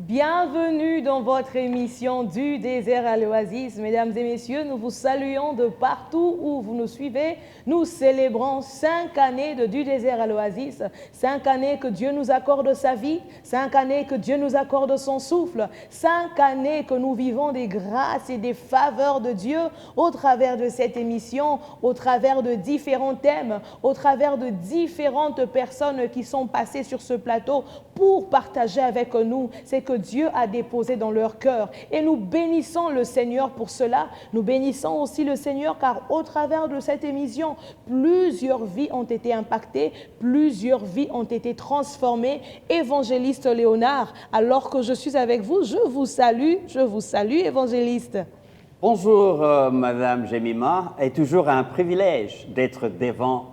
Bienvenue dans votre émission du désert à l'oasis. Mesdames et messieurs, nous vous saluons de partout où vous nous suivez. Nous célébrons 5 années du désert à l'oasis, 5 années que Dieu nous accorde sa vie, 5 années que Dieu nous accorde son souffle, 5 années que nous vivons des grâces et des faveurs de Dieu au travers de cette émission, au travers de différents thèmes, au travers de différentes personnes qui sont passées sur ce plateau pour partager avec nous ce que Dieu a déposé dans leur cœur. Et nous bénissons le Seigneur pour cela. Nous bénissons aussi le Seigneur car au travers de cette émission, plusieurs vies ont été impactées, plusieurs vies ont été transformées. Évangéliste Léonard, alors que je suis avec vous, je vous salue, évangéliste. Bonjour Madame Jemima, est toujours un privilège d'être devant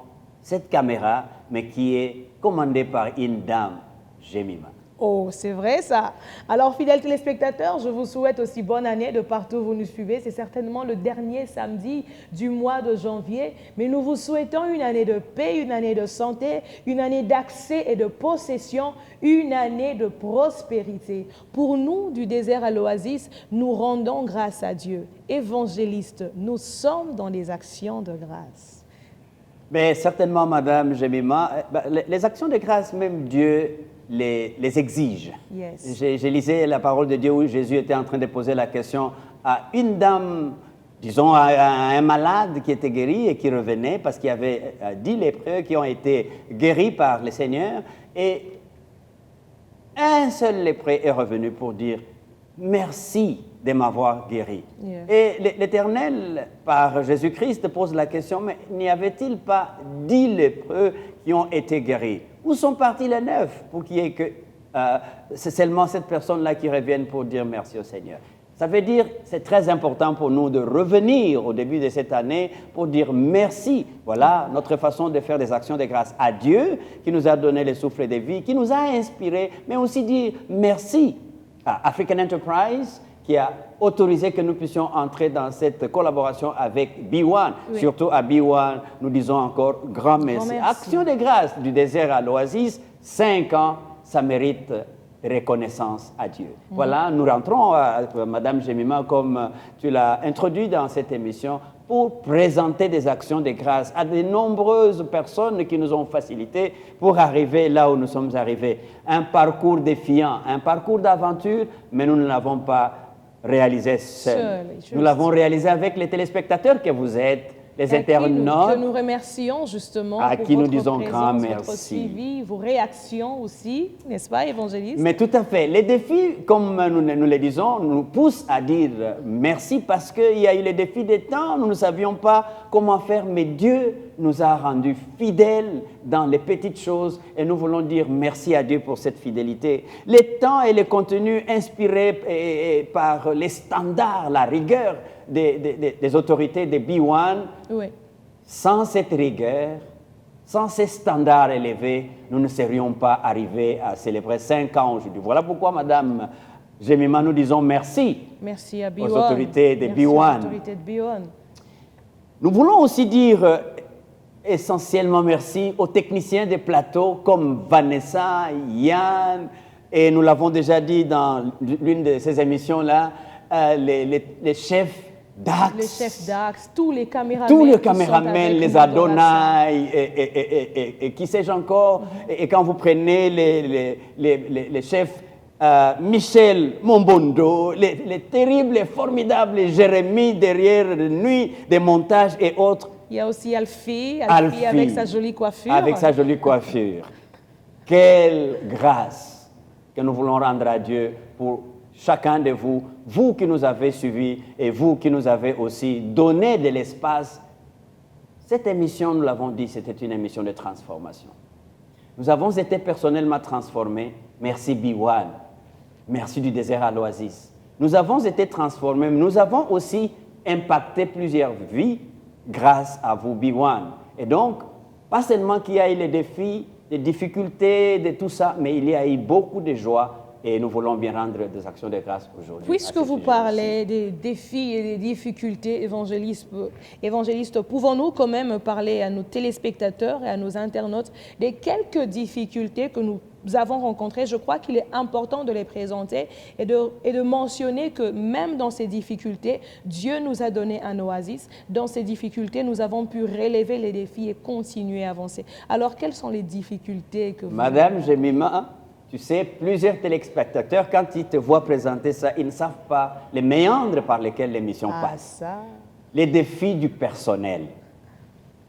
cette caméra, mais qui est commandée par une dame, Jemima. Oh, c'est vrai ça. Alors, fidèles téléspectateurs, je vous souhaite aussi bonne année de partout où vous nous suivez. C'est certainement le dernier samedi du mois de janvier, mais nous vous souhaitons une année de paix, une année de santé, une année d'accès et de possession, une année de prospérité. Pour nous, du désert à l'oasis, nous rendons grâce à Dieu. Évangéliste, nous sommes dans les actions de grâce. Mais certainement, Madame Jemima, les actions de grâce, même Dieu les exige. Yes. J'ai lisé la parole de Dieu où Jésus était en train de poser la question à une dame, disons à un malade qui était guéri et qui revenait parce qu'il y avait 10 lépreux qui ont été guéris par le Seigneur. Et un seul lépreux est revenu pour dire « Merci de m'avoir guéri ». Yeah. Et l'Éternel, par Jésus-Christ, pose la question « Mais n'y avait-il pas 10 lépreux qui ont été guéris ? Où sont partis les 9 pour qu'il y ait que c'est seulement cette personne-là qui revienne pour dire merci au Seigneur ?» Ça veut dire, c'est très important pour nous de revenir au début de cette année pour dire merci. Voilà notre façon de faire des actions de grâce à Dieu qui nous a donné le souffle de vie, qui nous a inspirés, mais aussi dire merci à African Enterprise qui a autorisé que nous puissions entrer dans cette collaboration avec B1. Oui. Surtout à B1, nous disons encore grand merci. Action de grâce du désert à l'oasis, 5 ans, ça mérite reconnaissance à Dieu. Voilà, nous rentrons, Madame Jemima, comme tu l'as introduit dans cette émission, pour présenter des actions de grâce à de nombreuses personnes qui nous ont facilité pour arriver là où nous sommes arrivés. Un parcours défiant, un parcours d'aventure, mais nous ne l'avons pas réalisé seul. Nous l'avons réalisé avec les téléspectateurs que vous êtes, les internautes. Que nous remercions justement à pour qui nous votre disons présence, grand votre merci. suivi, vos réactions aussi, n'est-ce pas, évangéliste? Mais tout à fait. Les défis, comme nous le disons, nous poussent à dire merci parce qu'il y a eu les défis des temps, nous ne savions pas comment faire, mais Dieu nous a rendus fidèles dans les petites choses et nous voulons dire merci à Dieu pour cette fidélité. Les temps et les contenus inspirés par les standards, la rigueur des autorités de B1, oui. Sans cette rigueur, sans ces standards élevés, nous ne serions pas arrivés à célébrer 5 ans aujourd'hui. Voilà pourquoi, Madame Jemima, nous disons merci, merci à B1, aux autorités de B1. Nous voulons aussi dire essentiellement merci aux techniciens des plateaux comme Vanessa, Yann, et nous l'avons déjà dit dans l'une de ces émissions-là, les chefs d'Axe. Les chefs d'Axe, tous les caméramans. Tous les caméramans, les Adonai, et qui sais-je encore. Et quand vous prenez les chefs Michel Mombondo, les terribles et formidables Jérémie derrière les nuits des montages et autres. Il y a aussi Alfie avec sa jolie coiffure. Avec sa jolie coiffure. Quelle grâce que nous voulons rendre à Dieu pour chacun de vous, vous qui nous avez suivis et vous qui nous avez aussi donné de l'espace. Cette émission, nous l'avons dit, c'était une émission de transformation. Nous avons été personnellement transformés. Merci B1. Merci du désert à l'oasis. Nous avons été transformés, mais nous avons aussi impacté plusieurs vies grâce à vous, B1. Et donc, pas seulement qu'il y a eu les défis, les difficultés, de tout ça, mais il y a eu beaucoup de joie. Et nous voulons bien rendre des actions de grâce aujourd'hui. Puisque vous parlez des défis et des difficultés, évangélistes, pouvons-nous quand même parler à nos téléspectateurs et à nos internautes des quelques difficultés que nous avons rencontrés, je crois qu'il est important de les présenter et de mentionner que même dans ces difficultés, Dieu nous a donné un oasis. Dans ces difficultés, nous avons pu relever les défis et continuer à avancer. Alors, quelles sont les difficultés que vous... Madame Jemima, tu sais, plusieurs téléspectateurs, quand ils te voient présenter ça, ils ne savent pas les méandres par lesquels l'émission passe. Ça. Les défis du personnel.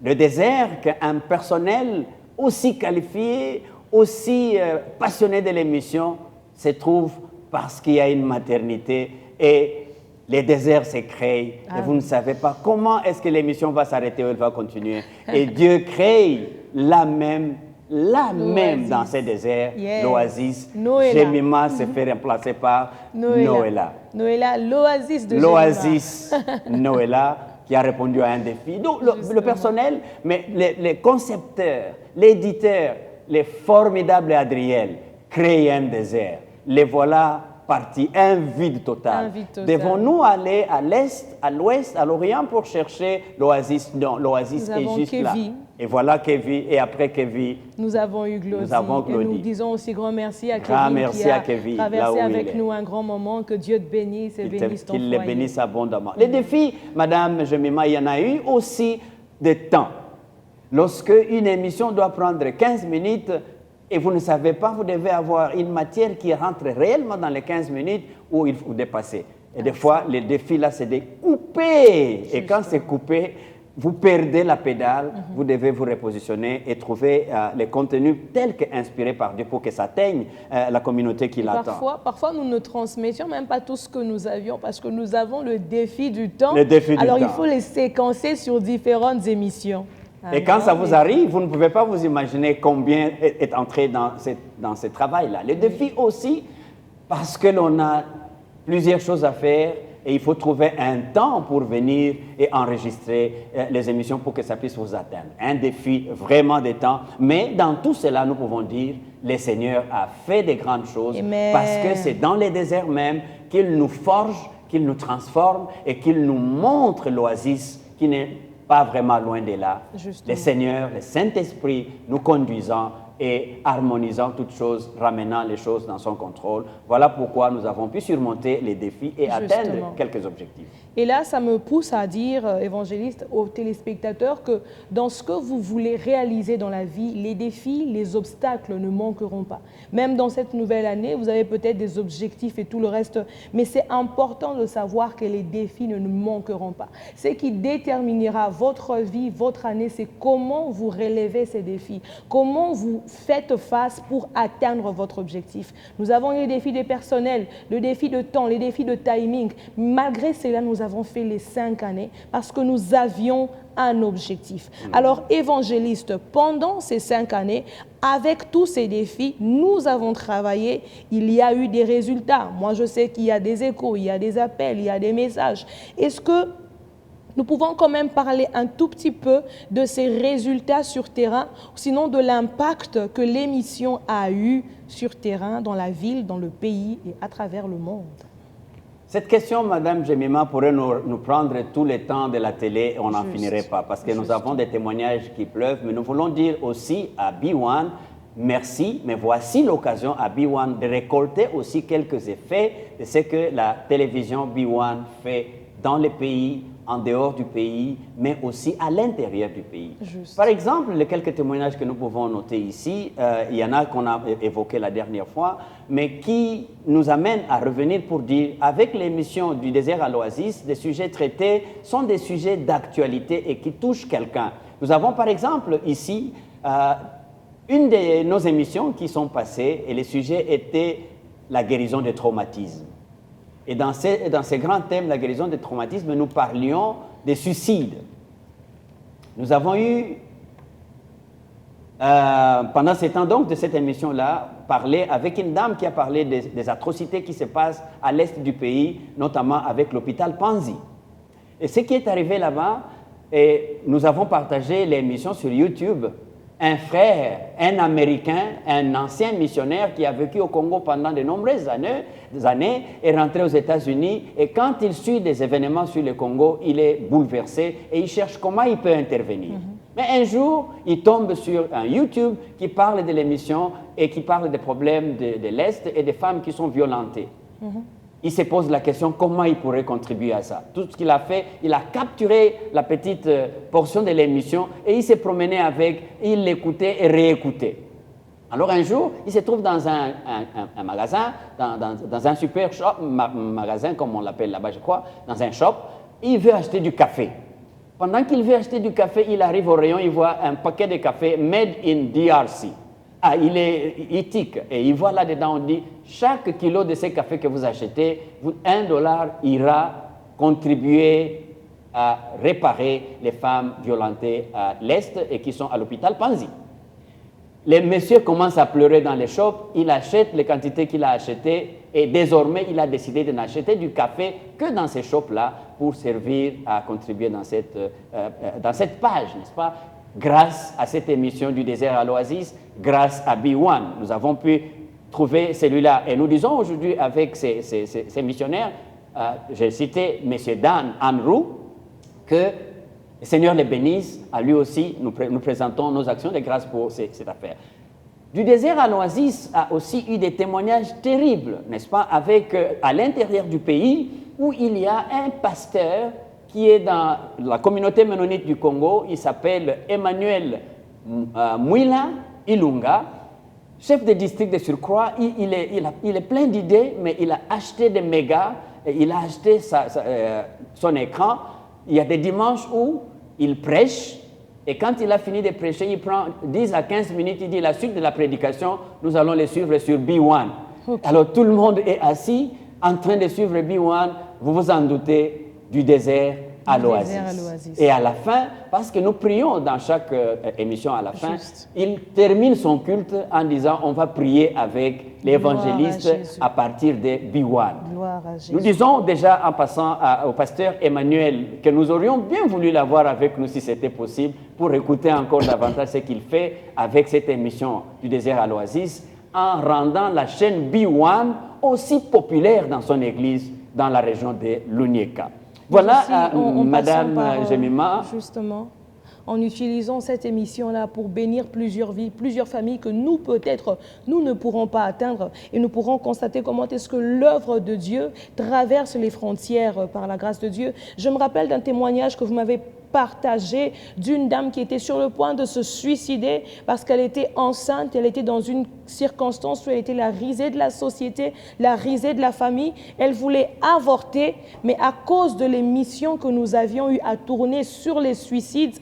Le désert qu'un personnel aussi qualifié, aussi passionné de l'émission se trouve parce qu'il y a une maternité et les déserts se créent et vous ne savez pas comment est-ce que l'émission va s'arrêter ou elle va continuer. Et Dieu crée la même dans ces déserts, l'oasis. Jemima se fait remplacer par Noéla. Noéla, l'oasis de L'oasis Noéla qui a répondu à un défi. Donc le personnel, mais les concepteurs, l'éditeur, les formidables Adriel créent un désert. Les voilà partis, un vide total. Devons-nous aller à l'est, à l'ouest, à l'orient pour chercher l'oasis? Non, l'oasis est juste là. Et voilà Kevin, et après Kevin, nous avons eu Glody. Nous avons Glody. Et nous disons aussi grand merci à grand Kevin merci qui a à Kevin, traversé avec nous un grand moment. Que Dieu te bénisse et bénisse ton foyer. Qu'il les bénisse abondamment. Les défis, Madame Jemima, il y en a eu aussi de temps. Lorsque une émission doit prendre 15 minutes et vous ne savez pas, vous devez avoir une matière qui rentre réellement dans les 15 minutes où il faut dépasser. Et des fois, les défis là, c'est de couper. Et quand c'est coupé, vous perdez la pédale, vous devez vous repositionner et trouver les contenus tels qu'inspirés par Dieu pour que ça atteigne la communauté qui l'attend. Parfois, nous ne transmettions même pas tout ce que nous avions parce que nous avons le défi du temps. Alors, il faut les séquencer sur différentes émissions. Et quand ça vous arrive, vous ne pouvez pas vous imaginer combien est entré dans ce travail-là. Le défi aussi, parce que l'on a plusieurs choses à faire, et il faut trouver un temps pour venir et enregistrer les émissions pour que ça puisse vous atteindre. Un défi vraiment de temps. Mais dans tout cela, nous pouvons dire, le Seigneur a fait de grandes choses. Amen. Parce que c'est dans les déserts même qu'il nous forge, qu'il nous transforme et qu'il nous montre l'oasis qui n'est pas vraiment loin de là. Justement. Le Seigneur, le Saint-Esprit nous conduisant et harmonisant toutes choses, ramenant les choses dans son contrôle. Voilà pourquoi nous avons pu surmonter les défis et atteindre quelques objectifs. Et là, ça me pousse à dire, évangéliste, aux téléspectateurs que dans ce que vous voulez réaliser dans la vie, les défis, les obstacles ne manqueront pas. Même dans cette nouvelle année, vous avez peut-être des objectifs et tout le reste, mais c'est important de savoir que les défis ne nous manqueront pas. Ce qui déterminera votre vie, votre année, c'est comment vous relevez ces défis, comment vous faites face pour atteindre votre objectif. Nous avons les défis de personnel, le défi de temps, les défis de timing. Malgré cela, nous avons fait les 5 années parce que nous avions un objectif. Alors, évangéliste, pendant ces 5 années, avec tous ces défis, nous avons travaillé, il y a eu des résultats. Moi, je sais qu'il y a des échos, il y a des appels, il y a des messages. Est-ce que nous pouvons quand même parler un tout petit peu de ces résultats sur terrain, sinon de l'impact que l'émission a eu sur terrain, dans la ville, dans le pays et à travers le monde? Cette question, Madame Jemima, pourrait nous prendre tout le temps de la télé et on n'en finirait pas parce que nous avons des témoignages qui pleuvent, mais nous voulons dire aussi à B1, merci, mais voici l'occasion à B1 de récolter aussi quelques effets de ce que la télévision B1 fait dans les pays, en dehors du pays, mais aussi à l'intérieur du pays. Juste. Par exemple, les quelques témoignages que nous pouvons noter ici, il y en a qu'on a évoqués la dernière fois, mais qui nous amènent à revenir pour dire, avec l'émission du désert à l'oasis, des sujets traités sont des sujets d'actualité et qui touchent quelqu'un. Nous avons par exemple ici une de nos émissions qui sont passées et le sujet était la guérison des traumatismes. Et dans ces grands thèmes, la guérison des traumatismes, nous parlions des suicides. Nous avons eu, pendant ce temps donc de cette émission-là, parlé avec une dame qui a parlé des atrocités qui se passent à l'est du pays, notamment avec l'hôpital Panzi. Et ce qui est arrivé là-bas, et nous avons partagé l'émission sur YouTube. Un frère, un Américain, un ancien missionnaire qui a vécu au Congo pendant de nombreuses années, est rentré aux États-Unis et quand il suit des événements sur le Congo, il est bouleversé et il cherche comment il peut intervenir. Mais un jour, il tombe sur un YouTube qui parle de l'émission et qui parle des problèmes de l'Est et des femmes qui sont violentées. Il se pose la question comment il pourrait contribuer à ça. Tout ce qu'il a fait, il a capturé la petite portion de l'émission et il s'est promené avec, il l'écoutait et réécoutait. Alors un jour, il se trouve dans un magasin, dans un super shop, magasin comme on l'appelle là-bas je crois, dans un shop, et il veut acheter du café. Pendant qu'il veut acheter du café, il arrive au rayon, il voit un paquet de café made in DRC. Ah, il est éthique et il voit là-dedans, on dit, chaque kilo de ces cafés que vous achetez, $1 ira contribuer à réparer les femmes violentées à l'Est et qui sont à l'hôpital Panzi. Le monsieur commence à pleurer dans les shops, il achète les quantités qu'il a achetées et désormais il a décidé de n'acheter du café que dans ces shops-là pour servir à contribuer dans cette page, n'est-ce pas? Grâce à cette émission du désert à l'oasis, grâce à B1, nous avons pu trouver celui-là. Et nous disons aujourd'hui avec ces missionnaires, j'ai cité M. Dan Anrou, que le Seigneur les bénisse. À lui aussi, nous présentons nos actions de grâce pour cette affaire. Du désert à l'oasis a aussi eu des témoignages terribles, n'est-ce pas, avec à l'intérieur du pays où il y a un pasteur qui est dans la communauté ménonite du Congo. Il s'appelle Emmanuel Mwila Ilunga, chef de district de surcroît. Il est plein d'idées, mais il a acheté des mégas, il a acheté son écran. Il y a des dimanches où il prêche, et quand il a fini de prêcher, il prend 10 à 15 minutes, il dit la suite de la prédication, nous allons les suivre sur B1. Okay. Alors tout le monde est assis en train de suivre B1, vous vous en doutez, du désert à l'oasis. Et à la fin, parce que nous prions dans chaque émission à la fin, il termine son culte en disant on va prier avec l'évangéliste à partir de B1. Nous disons déjà en passant au pasteur Emmanuel que nous aurions bien voulu l'avoir avec nous si c'était possible pour écouter encore davantage ce qu'il fait avec cette émission du désert à l'oasis en rendant la chaîne B1 aussi populaire dans son église dans la région de Lunieka. Voilà, Madame Jemima. Justement, en utilisant cette émission-là pour bénir plusieurs vies, plusieurs familles que nous, peut-être, nous ne pourrons pas atteindre et nous pourrons constater comment est-ce que l'œuvre de Dieu traverse les frontières par la grâce de Dieu. Je me rappelle d'un témoignage que vous m'avez partagé d'une dame qui était sur le point de se suicider parce qu'elle était enceinte, elle était dans une circonstance où elle était la risée de la société, la risée de la famille. Elle voulait avorter, mais à cause de l'émission que nous avions eu à tourner sur les suicides,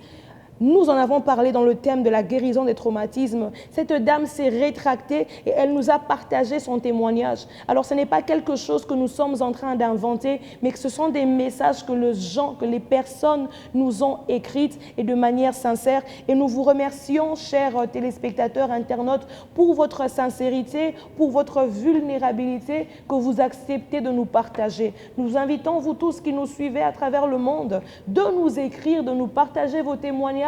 nous en avons parlé dans le thème de la guérison des traumatismes. Cette dame s'est rétractée et elle nous a partagé son témoignage. Alors ce n'est pas quelque chose que nous sommes en train d'inventer, mais que ce sont des messages que les personnes nous ont écrites et de manière sincère. Et nous vous remercions, chers téléspectateurs, internautes, pour votre sincérité, pour votre vulnérabilité que vous acceptez de nous partager. Nous invitons vous tous qui nous suivez à travers le monde de nous écrire, de nous partager vos témoignages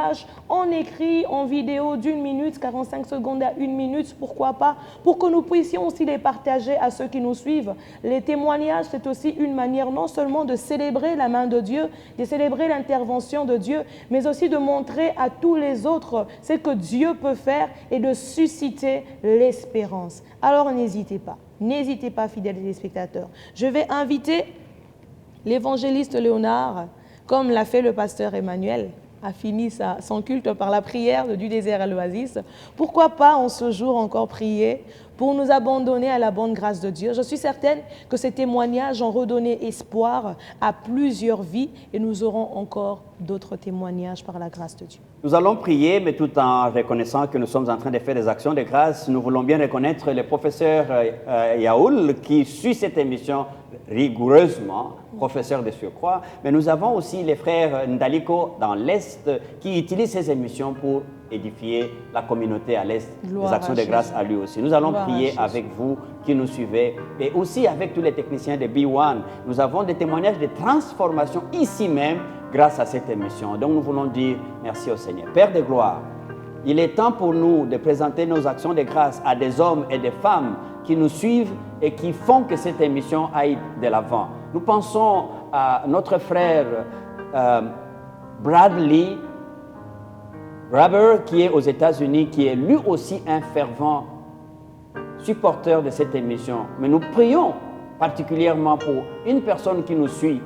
en écrit, en vidéo d'1 minute, 45 secondes à 1 minute, pourquoi pas, pour que nous puissions aussi les partager à ceux qui nous suivent. Les témoignages, c'est aussi une manière non seulement de célébrer la main de Dieu, de célébrer l'intervention de Dieu, mais aussi de montrer à tous les autres ce que Dieu peut faire et de susciter l'espérance. Alors n'hésitez pas, fidèles téléspectateurs. Je vais inviter l'évangéliste Léonard, comme l'a fait le pasteur Emmanuel, a fini son culte par la prière du désert à l'oasis. Pourquoi pas en ce jour encore prier pour nous abandonner à la bonne grâce de Dieu? Je suis certaine que ces témoignages ont redonné espoir à plusieurs vies et nous aurons encore d'autres témoignages par la grâce de Dieu. Nous allons prier, mais tout en reconnaissant que nous sommes en train de faire des actions de grâce, nous voulons bien reconnaître le professeur Yaoul qui suit cette émission rigoureusement, professeur de surcroît, mais nous avons aussi les frères Ndaliko dans l'Est qui utilisent ces émissions pour édifier la communauté à l'Est, des actions de grâce à lui aussi. Nous allons prier avec vous qui nous suivez et aussi avec tous les techniciens de B1. Nous avons des témoignages de transformation ici même grâce à cette émission. Donc nous voulons dire merci au Seigneur. Père de gloire, il est temps pour nous de présenter nos actions de grâce à des hommes et des femmes qui nous suivent et qui font que cette émission aille de l'avant. Nous pensons à notre frère Bradley Robert, qui est aux États-Unis, qui est lui aussi un fervent supporter de cette émission. Mais nous prions particulièrement pour une personne qui nous suit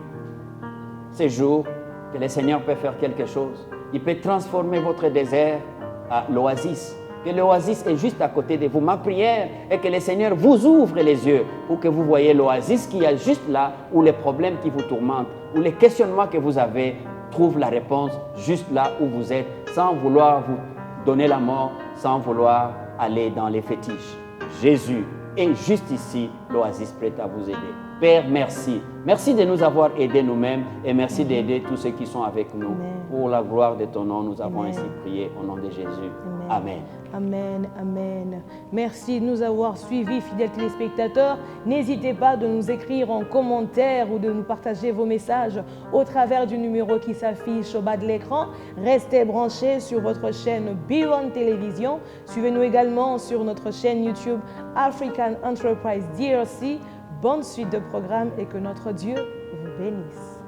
ces jours, que le Seigneur peut faire quelque chose. Il peut transformer votre désert à l'oasis. Que l'oasis est juste à côté de vous. Ma prière est que le Seigneur vous ouvre les yeux pour que vous voyez l'oasis qui est juste là, où les problèmes qui vous tourmentent, où les questionnements que vous avez trouvent la réponse juste là où vous êtes, sans vouloir vous donner la mort, sans vouloir aller dans les fétiches. Jésus est juste ici, l'oasis prête à vous aider. Père, merci. Merci de nous avoir aidés nous-mêmes et merci d'aider tous ceux qui sont avec nous. Amen. Pour la gloire de ton nom, nous avons Amen. ainsi prié au nom de Jésus. Amen. Amen, amen. Merci de nous avoir suivis, fidèles téléspectateurs. N'hésitez pas de nous écrire en commentaire ou de nous partager vos messages au travers du numéro qui s'affiche au bas de l'écran. Restez branchés sur votre chaîne Be1 Télévision. Suivez-nous également sur notre chaîne YouTube African Enterprise DRC. Bonne suite de programmes et que notre Dieu vous bénisse.